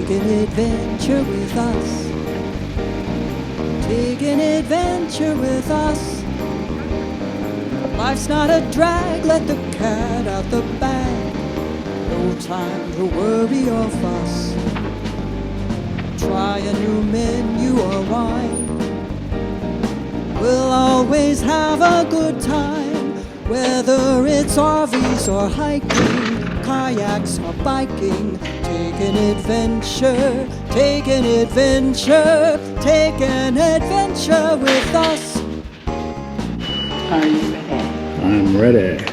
Take an adventure with us. Take an adventure with us. Life's not a drag, let the cat out the bag. No time to worry or fuss. Try a new menu or wine. We'll always have a good time. Whether it's RVs or hiking, kayaks or biking. Take an adventure, take an adventure, take an adventure with us. Are you ready? I'm ready.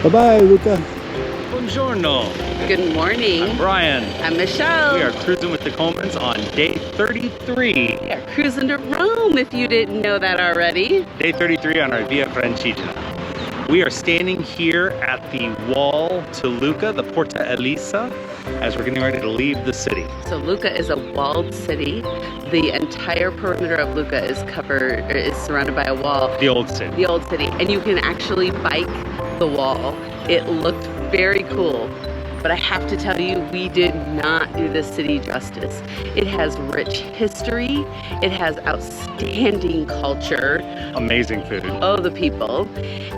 Bye-bye, Lucca. Buongiorno. Good morning. I'm Brian. I'm Michelle. We are cruising with the Colemans on day 33. We are cruising to Rome, if you didn't know that already. Day 33 on our Via Francigena. We are standing here at the wall to Lucca, the Porta Elisa, as we're getting ready to leave the city. So Lucca is a walled city. The entire perimeter of Lucca is surrounded by a wall. The old city. The old city. And you can actually bike the wall. It looked very cool. But I have to tell you, we did not do this city justice. It has rich history. It has outstanding culture. Amazing food. Oh, the people.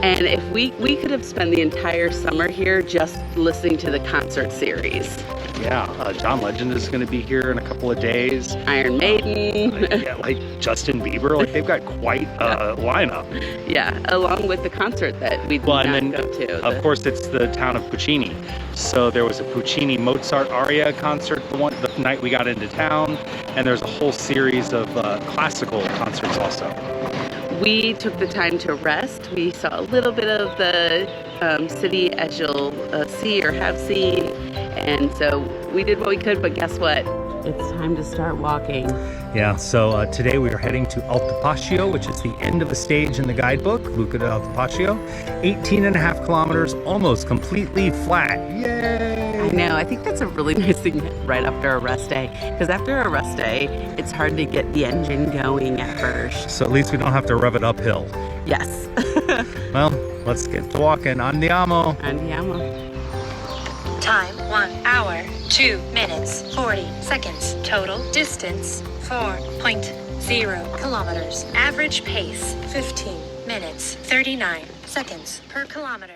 And if we could have spent the entire summer here just listening to the concert series. Yeah, John Legend is going to be here in a couple of days. Iron Maiden. Yeah, like Justin Bieber. Like they've got quite a lineup. Yeah, along with the concert that we did not go to. Of course, it's the town of Puccini. So there was a Puccini Mozart aria concert the night we got into town, and there's a whole series of classical concerts also. We took the time to rest. We saw a little bit of the city, as you'll see or have seen, and so we did what we could, but guess what? It's time to start walking. Yeah, so today we are heading to Altopascio, which is the end of a stage in the guidebook, Lucca to Altopascio. 18.5 kilometers, almost completely flat. Yay! I know, I think that's a really nice thing right after a rest day, because after a rest day, it's hard to get the engine going at first. So at least we don't have to rev it uphill. Yes. Well, let's get to walking. Andiamo. Andiamo. Time 1 hour 2 minutes 40 seconds. Total distance 4.0 kilometers. Average pace 15 minutes 39 seconds per kilometer.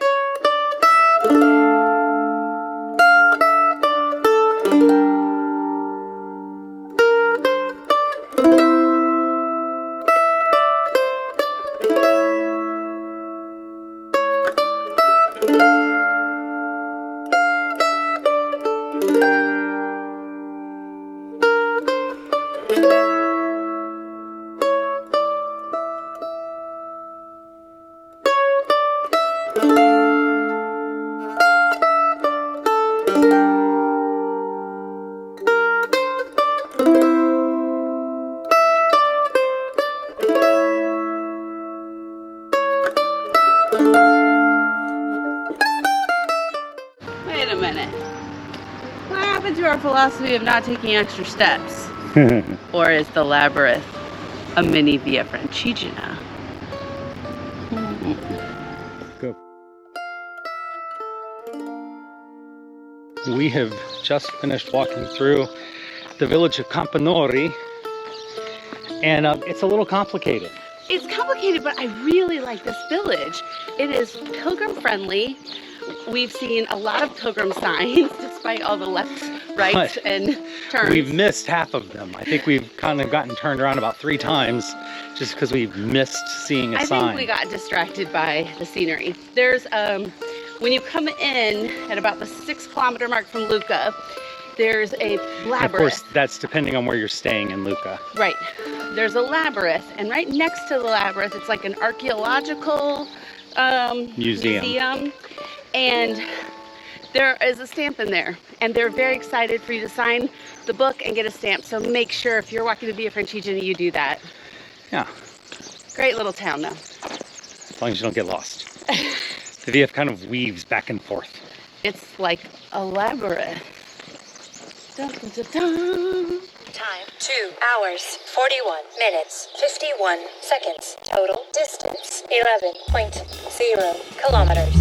Wait a minute. What happened to our philosophy of not taking extra steps? Or is the labyrinth a mini Via Francigena? Go. We have just finished walking through the village of Campannori, and it's a little complicated. It's complicated, but I really like this village. It is pilgrim friendly. We've seen a lot of pilgrim signs, despite all the left rights and turns. We've missed half of them. I think we've kind of gotten turned around about 3 times just because we've missed seeing a sign. I think we got distracted by the scenery. There's, when you come in at about the 6-kilometer mark from Lucca, there's a labyrinth. Of course, that's depending on where you're staying in Lucca. Right. There's a labyrinth, and right next to the labyrinth, it's like an archaeological museum. And there is a stamp in there, and they're very excited for you to sign the book and get a stamp. So make sure if you're walking to Via Francigena, you do that. Yeah. Great little town, though. As long as you don't get lost. The VF kind of weaves back and forth. It's like a labyrinth. Dun, dun, dun, dun. Time 2 hours, 41 minutes, 51 seconds. Total distance 11.0 kilometers.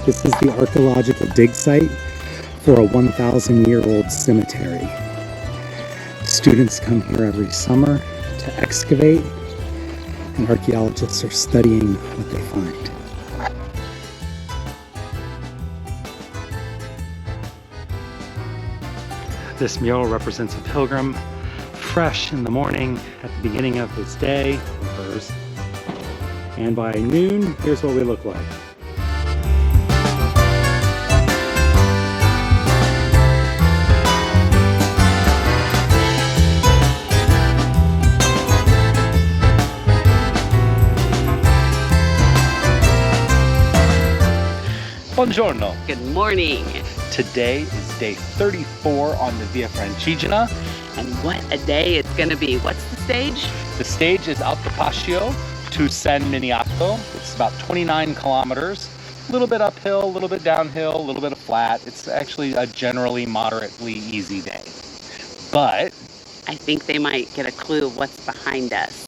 This is the archaeological dig site for a 1,000-year-old cemetery. Students come here every summer to excavate, and archaeologists are studying what they find. This mural represents a pilgrim fresh in the morning at the beginning of his day, or hers. And by noon, here's what we look like. Buongiorno. Good morning. Today is day 34 on the Via Francigena. And what a day it's going to be. What's the stage? The stage is Altopascio to San Miniato. It's about 29 kilometers. A little bit uphill, a little bit downhill, a little bit of flat. It's actually a generally moderately easy day. But I think they might get a clue of what's behind us.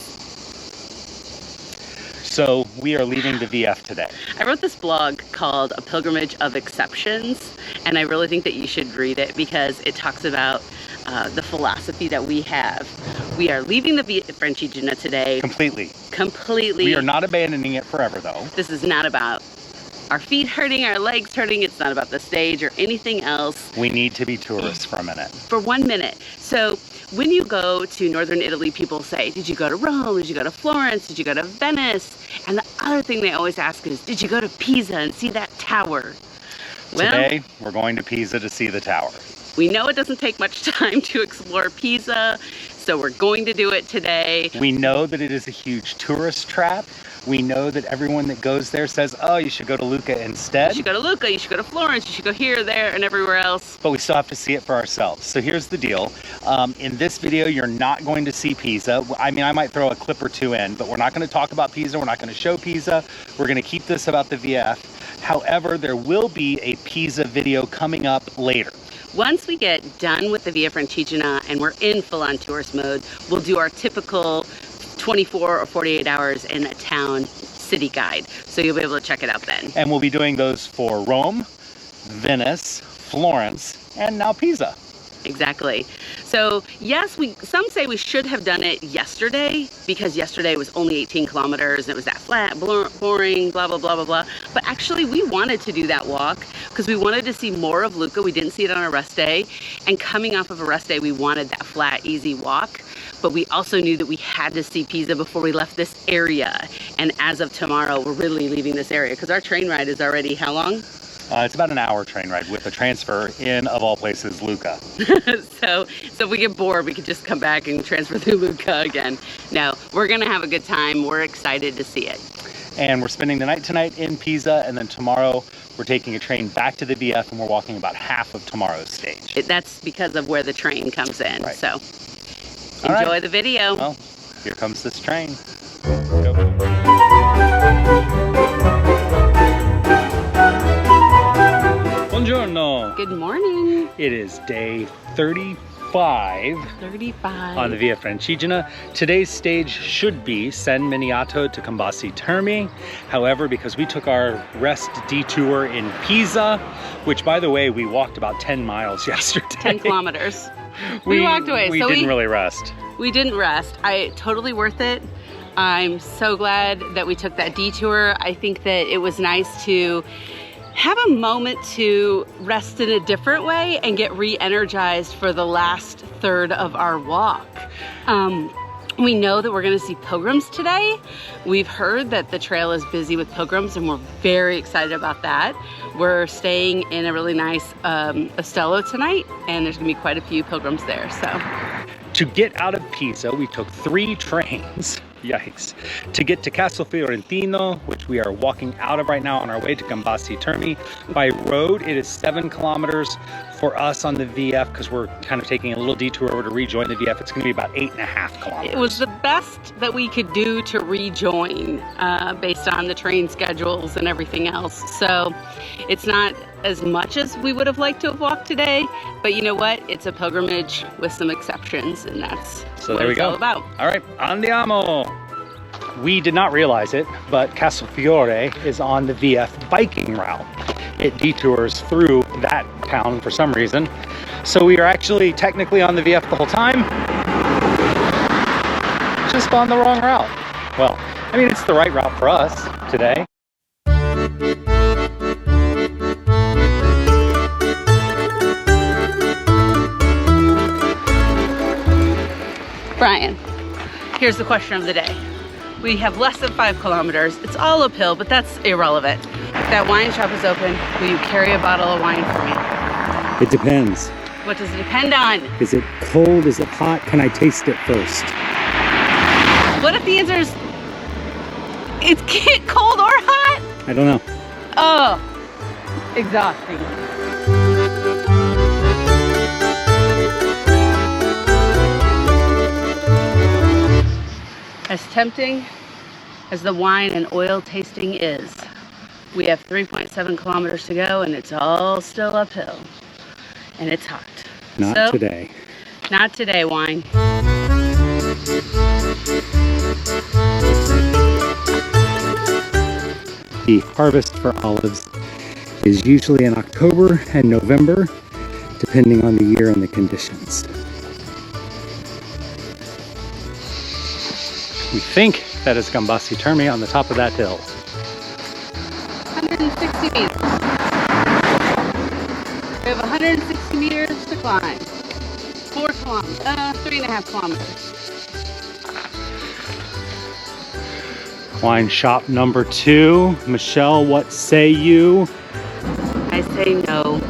So we are leaving the VF today. I wrote this blog called A Pilgrimage of Exceptions, and I really think that you should read it because it talks about the philosophy that we have. We are leaving the Francigena today. Completely. Completely. We are not abandoning it forever, though. This is not about our feet hurting, our legs hurting. It's not about the stage or anything else. We need to be tourists for a minute. For 1 minute. So when you go to northern Italy, people say, did you go to Rome? Did you go to Florence? Did you go to Venice? And the other thing they always ask is, did you go to Pisa and see that tower? Well, today, we're going to Pisa to see the tower. We know it doesn't take much time to explore Pisa, so we're going to do it today. We know that it is a huge tourist trap. We know that everyone that goes there says, oh, you should go to Lucca instead. You should go to Lucca, you should go to Florence, you should go here, there, and everywhere else. But we still have to see it for ourselves. So here's the deal. In this video, you're not going to see Pisa. I mean, I might throw a clip or two in, but we're not going to talk about Pisa. We're not going to show Pisa. We're going to keep this about the VF. However, there will be a Pisa video coming up later. Once we get done with the Via Francigena and we're in full-on tourist mode, we'll do our typical 24 or 48 hours in a town city guide. So you'll be able to check it out then. And we'll be doing those for Rome, Venice, Florence, and now Pisa. Exactly. So yes, some say we should have done it yesterday because yesterday was only 18 kilometers and it was that flat, boring, blah, blah, blah, blah, blah. But actually we wanted to do that walk because we wanted to see more of Lucca. We didn't see it on a rest day. And coming off of a rest day, we wanted that flat, easy walk. But we also knew that we had to see Pisa before we left this area. And as of tomorrow, we're really leaving this area because our train ride is already how long? It's about an hour train ride with a transfer in, of all places, Lucca. So if we get bored, we could just come back and transfer through Lucca again. No, we're gonna have a good time. We're excited to see it. And we're spending the night tonight in Pisa, and then tomorrow we're taking a train back to the VF, and we're walking about half of tomorrow's stage. That's because of where the train comes in. Right. So All enjoy right. the video. Well, here comes this train. Go. Buongiorno. Good morning. It is day 35 on the Via Francigena. Today's stage should be Sen Miniato to Gambasi Terme. However, because we took our rest detour in Pisa, which by the way, we walked about 10 miles yesterday. 10 kilometers. We walked away. We so didn't really rest. We didn't rest. Totally worth it. I'm so glad that we took that detour. I think that it was nice to have a moment to rest in a different way and get re-energized for the last third of our walk. We know that we're going to see pilgrims today. We've heard that the trail is busy with pilgrims, and we're very excited about that. We're staying in a really nice ostello tonight, and there's going to be quite a few pilgrims there. So, to get out of Pisa, we took 3 trains. Yikes. To get to Castle Fiorentino, which we are walking out of right now on our way to Gambasi Terme. By road, it is 7 kilometers. For us on the VF, because we're kind of taking a little detour over to rejoin the VF, it's going to be about 8.5 kilometers. it was the best that we could do to rejoin based on the train schedules and everything else. So it's not as much as we would have liked to have walked today, but you know what? It's a pilgrimage with some exceptions, and that's what it's all about. All right, andiamo. We did not realize it, but Castelfiore is on the VF biking route. It detours through that town for some reason. So we are actually technically on the VF the whole time, just on the wrong route. Well, I mean, it's the right route for us today. Brian, here's the question of the day. We have less than 5 kilometers. It's all uphill, but that's irrelevant. That wine shop is open. Will you carry a bottle of wine for me? It depends. What does it depend on? Is it cold? Is it hot? Can I taste it first? What if the answer is it's cold or hot? I don't know. Oh, exhausting. As tempting as the wine and oil tasting is, we have 3.7 kilometers to go, and it's all still uphill, and it's hot. Not today. Not today, wine. The harvest for olives is usually in October and November, depending on the year and the conditions. We think that is Gambasi Terme on the top of that hill. 160 meters. We have 160 meters to climb. 3.5 kilometers. Wine shop number 2. Michelle, what say you? I say no.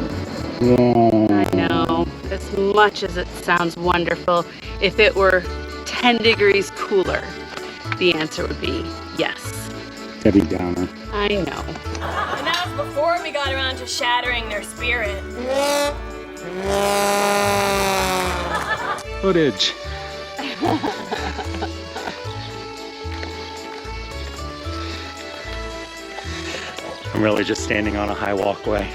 I know. As much as it sounds wonderful, if it were 10 degrees cooler, the answer would be yes. Debbie Downer. I know. And that was before we got around to shattering their spirit. Footage. I'm really just standing on a high walkway.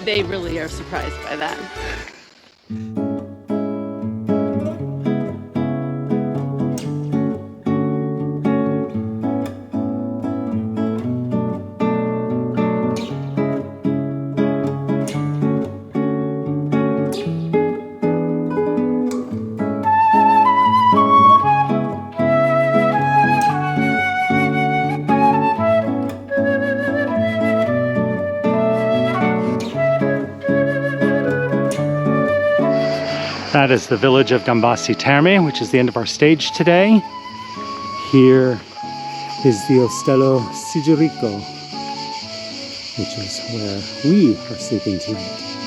They really are surprised by that. That is the village of Gambasi Terme, which is the end of our stage today. Here is the Ostello Sigirico. which is where we are sleeping tonight.